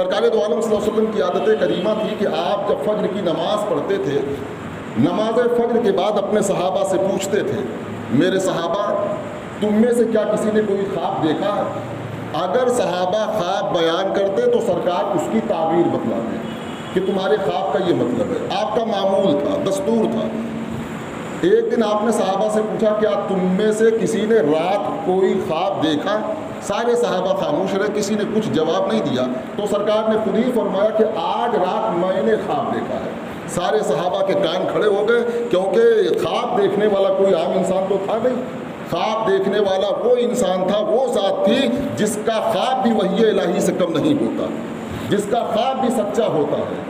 سرکار دو عالم صلی اللہ علیہ وسلم کی عادت کریمہ تھی کہ آپ جب فجر کی نماز پڑھتے تھے، نماز فجر کے بعد اپنے صحابہ سے پوچھتے تھے، میرے صحابہ تم میں سے کیا کسی نے کوئی خواب دیکھا ہے؟ اگر صحابہ خواب بیان کرتے تو سرکار اس کی تعبیر بتلاتے کہ تمہارے خواب کا یہ مطلب ہے۔ آپ کا معمول تھا، دستور تھا۔ ایک دن آپ نے صحابہ سے پوچھا کیا تم میں سے کسی نے رات کوئی خواب دیکھا؟ سارے صحابہ خاموش رہے، کسی نے کچھ جواب نہیں دیا۔ تو سرکار نے خود ہی فرمایا کہ آج رات میں نے خواب دیکھا ہے۔ سارے صحابہ کے کان کھڑے ہو گئے، کیونکہ خواب دیکھنے والا کوئی عام انسان تو تھا نہیں۔ خواب دیکھنے والا وہ انسان تھا، وہ ذات تھی جس کا خواب بھی وحی الہی سے کم نہیں ہوتا، جس کا خواب بھی سچا ہوتا ہے۔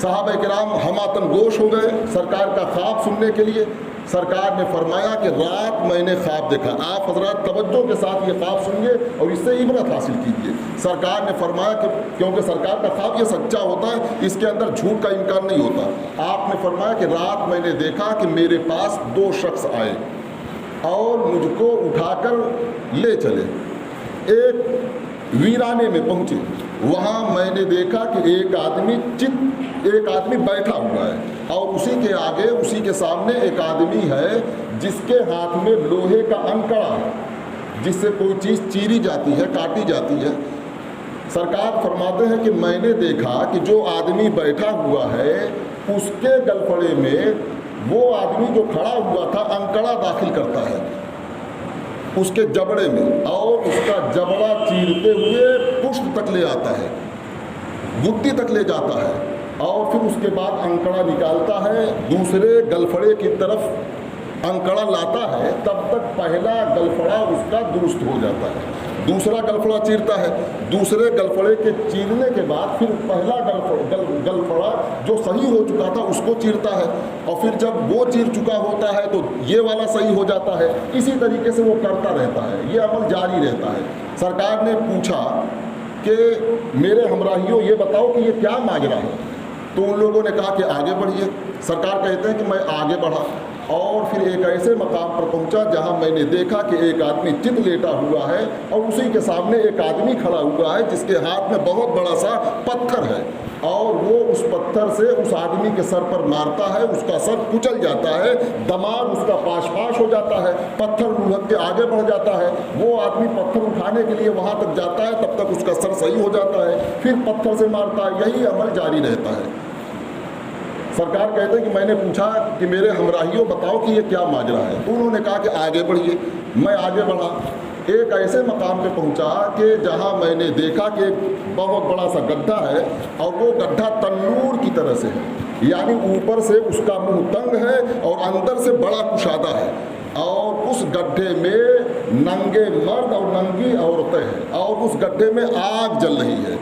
صحابہ کرام ہماتن گوش ہو گئے سرکار کا خواب سننے کے لیے۔ سرکار نے فرمایا کہ رات میں نے خواب دیکھا۔ آپ حضرات توجہ کے ساتھ یہ خواب سنیے اور اس سے عبرت حاصل کیجیے۔ سرکار نے فرمایا کہ کیونکہ سرکار کا خواب یہ سچا ہوتا ہے، اس کے اندر جھوٹ کا امکان نہیں ہوتا۔ آپ نے فرمایا کہ رات میں نے دیکھا کہ میرے پاس دو شخص آئے اور مجھ کو اٹھا کر لے چلے۔ ایک ویرانے میں پہنچے، وہاں میں نے دیکھا کہ ایک آدمی بیٹھا ہوا ہے اور اسی کے آگے، اسی کے سامنے ایک آدمی ہے جس کے ہاتھ میں لوہے کا انکڑا ہے، جس سے کوئی چیز چیری جاتی ہے، کاٹی جاتی ہے۔ سرکار فرماتے ہیں کہ میں نے دیکھا کہ جو آدمی بیٹھا ہوا ہے اس کے گلفڑے میں وہ آدمی جو کھڑا ہوا تھا انکڑا داخل کرتا ہے اس کے جبڑے میں، اور اس کا جبڑا چیرتے ہوئے پشت تک لے آتا ہے، گدی تک لے جاتا ہے، اور پھر اس کے بعد انکڑا نکالتا ہے، دوسرے گلفڑے کی طرف انکڑا لاتا ہے، تب تک پہلا گلفڑا اس کا درست ہو جاتا ہے۔ دوسرا گلفڑا چیرتا ہے، دوسرے گلفڑے کے چیرنے کے بعد پھر پہلا گلفڑا جو صحیح ہو چکا تھا اس کو چیرتا ہے، اور پھر جب وہ چیر چکا ہوتا ہے تو یہ والا صحیح ہو جاتا ہے۔ اسی طریقے سے وہ کرتا رہتا ہے، یہ عمل جاری رہتا ہے۔ سرکار نے پوچھا کہ میرے ہمراہیوں یہ بتاؤ کہ یہ کیا ماجرا ہے؟ تو ان لوگوں نے کہا کہ آگے بڑھیے۔ سرکار کہتے ہیں کہ میں آگے بڑھا اور پھر ایک ایسے مقام پر پہنچا جہاں میں نے دیکھا کہ ایک آدمی چت لیٹا ہوا ہے اور اسی کے سامنے ایک آدمی کھڑا ہوا ہے جس کے ہاتھ میں بہت بڑا سا پتھر ہے، اور وہ اس پتھر سے اس آدمی کے سر پر مارتا ہے، اس کا سر کچل جاتا ہے، دماغ اس کا پاش پاش ہو جاتا ہے، پتھر لڑک کے آگے بڑھ جاتا ہے۔ وہ آدمی پتھر اٹھانے کے لیے وہاں تک جاتا ہے، تب تک اس کا سر صحیح ہو جاتا ہے، پھر پتھر سے مارتا ہے، یہی عمل جاری رہتا ہے۔ سرکار کہتے ہیں کہ میں نے پوچھا کہ میرے ہمراہیوں بتاؤ کہ یہ کیا ماجرا ہے؟ تو انہوں نے کہا کہ آگے بڑھیے۔ میں آگے بڑھا، ایک ایسے مقام پہ پہنچا کہ جہاں میں نے دیکھا کہ ایک بہت بڑا سا گڈھا ہے، اور وہ گڈھا تنور کی طرح سے ہے، یعنی اوپر سے اس کا منہ تنگ ہے اور اندر سے بڑا کشادہ ہے، اور اس گڈھے میں ننگے مرد اور ننگی عورتیں ہیں، اور اس گڈھے میں آگ جل رہی ہے۔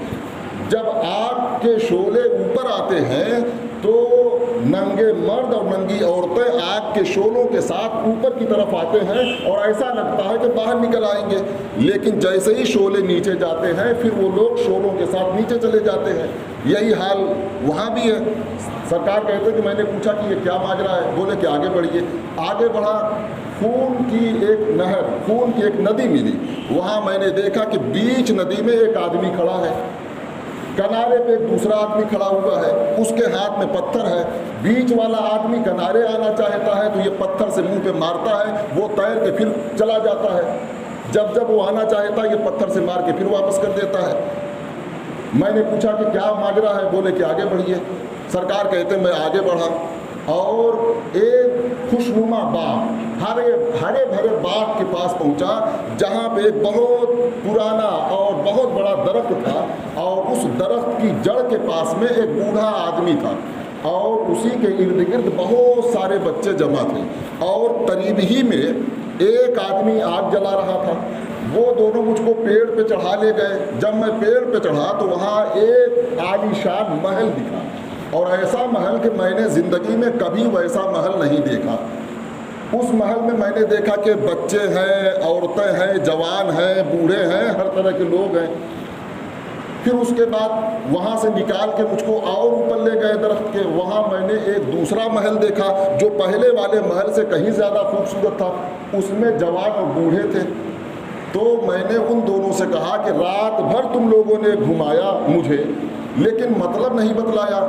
جب آگ کے شعلے اوپر آتے ہیں تو ننگے مرد اور ننگی عورتیں آگ کے شعلوں کے ساتھ اوپر کی طرف آتے ہیں، اور ایسا لگتا ہے کہ باہر نکل آئیں گے، لیکن جیسے ہی شعلے نیچے جاتے ہیں پھر وہ لوگ شعلوں کے ساتھ نیچے چلے جاتے ہیں۔ یہی حال وہاں بھی ہے۔ سرکار کہتے ہیں کہ میں نے پوچھا کہ یہ کیا ماجرا ہے؟ بولے کہ آگے بڑھیے۔ آگے بڑھا، خون کی ایک نہر، خون کی ایک ندی ملی۔ وہاں میں نے دیکھا کہ بیچ ندی میں ایک آدمی کھڑا ہے، کنارے پہ ایک دوسرا آدمی کھڑا ہوا ہے، اس کے ہاتھ میں پتھر ہے۔ بیچ والا آدمی کنارے آنا چاہتا ہے تو یہ پتھر سے منہ پہ مارتا ہے، وہ تیر کے پھر چلا جاتا ہے۔ جب وہ آنا چاہتا ہے یہ پتھر سے مار کے پھر واپس کر دیتا ہے۔ میں نے پوچھا کہ کیا ماجرا ہے؟ بولے کہ آگے بڑھیے۔ سرکار کہتے ہیں میں آگے بڑھا اور ایک خوشنما باغ، ہرے بھرے باغ کے پاس پہنچا جہاں پہ ایک بہت پرانا اور بہت بڑا درخت تھا، اور اس درخت کی جڑ کے پاس میں ایک بوڑھا آدمی تھا، اور اسی کے ارد گرد بہت سارے بچے جمع تھے، اور قریب ہی میں ایک آدمی آگ جلا رہا تھا۔ وہ دونوں مجھ کو پیڑ پہ چڑھا لے گئے۔ جب میں پیڑ پہ چڑھا تو وہاں ایک عالیشان محل دکھا، اور ایسا محل کہ میں نے زندگی میں کبھی ویسا محل نہیں دیکھا۔ اس محل میں میں نے دیکھا کہ بچے ہیں، عورتیں ہیں، جوان ہیں، بوڑھے ہیں، ہر طرح کے لوگ ہیں۔ پھر اس کے بعد وہاں سے نکال کے مجھ کو اور اوپر لے گئے درخت کے، وہاں میں نے ایک دوسرا محل دیکھا جو پہلے والے محل سے کہیں زیادہ خوبصورت تھا۔ اس میں جوان اور بوڑھے تھے، تو میں نے ان دونوں سے کہا کہ رات بھر تم لوگوں نے گھمایا مجھے لیکن مطلب نہیں بتلایا،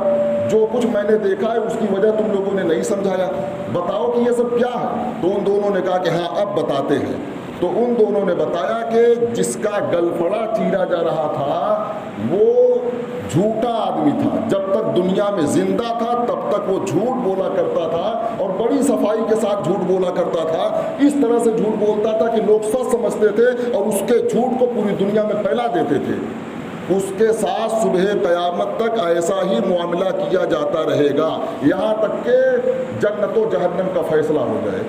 جو کچھ میں نے دیکھا ہے اس کی وجہ تم لوگوں نے نہیں سمجھایا، بتاؤ کہ یہ سب کیا ہے؟ تو ان دونوں نے کہا کہ ہاں اب بتاتے ہیں۔ تو ان دونوں نے بتایا کہ جس کا گلفڑا چیرا جا رہا تھا وہ جھوٹا آدمی تھا، جب تک دنیا میں زندہ تھا تب تک وہ جھوٹ بولا کرتا تھا اور بڑی صفائی کے ساتھ جھوٹ بولا کرتا تھا، اس طرح سے جھوٹ بولتا تھا کہ لوگ سچ سمجھتے تھے اور اس کے جھوٹ کو پوری دنیا میں پھیلا دیتے تھے۔ اس کے ساتھ صبح قیامت تک ایسا ہی معاملہ کیا جاتا رہے گا یہاں تک کہ جنت و جہنم کا فیصلہ ہو جائے۔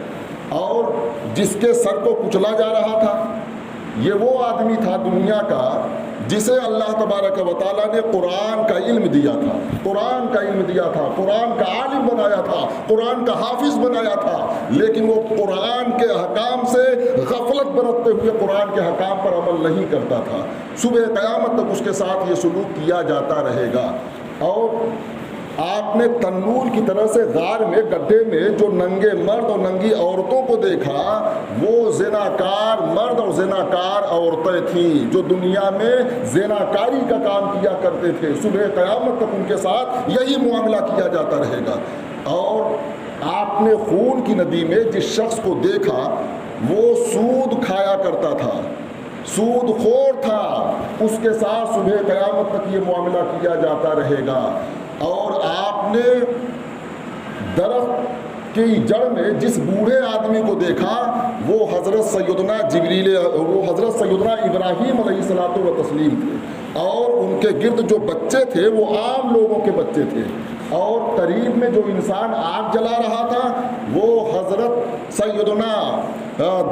اور جس کے سر کو کچلا جا رہا تھا یہ وہ آدمی تھا دنیا کا جسے اللہ تبارک و تعالیٰ نے قرآن کا علم دیا تھا، قرآن کا علم دیا تھا، قرآن کا عالم بنایا تھا، قرآن کا حافظ بنایا تھا، لیکن وہ قرآن کے احکام سے غفلت برتتے ہوئے قرآن کے احکام پر عمل نہیں کرتا تھا۔ صبح قیامت تک اس کے ساتھ یہ سلوک کیا جاتا رہے گا۔ اور آپ نے تنور کی طرح سے غار میں گڈھے میں جو ننگے مرد اور ننگی عورتوں کو دیکھا وہ زناکار مرد اور زناکار عورتیں تھیں جو دنیا میں زناکاری کا کام کیا کرتے تھے۔ صبح قیامت تک ان کے ساتھ یہی معاملہ کیا جاتا رہے گا۔ اور آپ نے خون کی ندی میں جس شخص کو دیکھا وہ سود کھایا کرتا تھا، سود خور تھا، اس کے ساتھ صبح قیامت تک یہ معاملہ کیا جاتا رہے گا۔ اور آپ نے درخت کی جڑ میں جس بوڑھے آدمی کو دیکھا وہ حضرت سیدنا ابراہیم علیہ الصلوۃ والتسلیم تھے، اور ان کے گرد جو بچے تھے وہ عام لوگوں کے بچے تھے، اور قریب میں جو انسان آگ جلا رہا تھا وہ حضرت سیدنا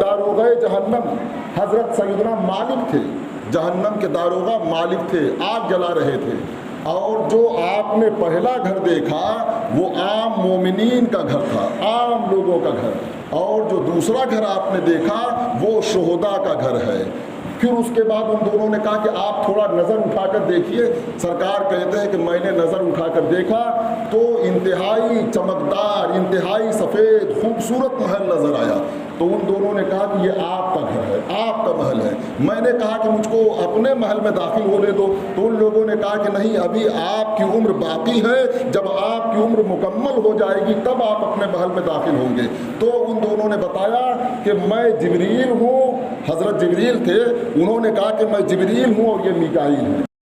داروغہ جہنم حضرت سیدنا مالک تھے، جہنم کے داروغہ مالک تھے، آگ جلا رہے تھے۔ اور جو آپ نے پہلا گھر دیکھا وہ عام مومنین کا گھر تھا، عام لوگوں کا گھر، اور جو دوسرا گھر آپ نے دیکھا وہ شہداء کا گھر ہے۔ پھر اس کے بعد ان دونوں نے کہا کہ آپ تھوڑا نظر اٹھا کر دیکھیے۔ سرکار کہتے ہیں کہ میں نے نظر اٹھا کر دیکھا تو انتہائی چمکدار، انتہائی سفید خوبصورت محل نظر آیا۔ تو ان دونوں نے کہا کہ یہ آپ کا گھر ہے، آپ کا محل ہے۔ میں نے کہا کہ مجھ کو اپنے محل میں داخل ہونے دو، تو ان لوگوں نے کہا کہ نہیں، ابھی آپ کی عمر باقی ہے، جب آپ کی عمر مکمل ہو جائے گی تب آپ اپنے محل میں داخل ہوں گے۔ تو ان دونوں نے بتایا کہ میں جبریل ہوں، حضرت جبریل تھے، انہوں نے کہا کہ میں جبریل ہوں اور یہ میکائیل ہے۔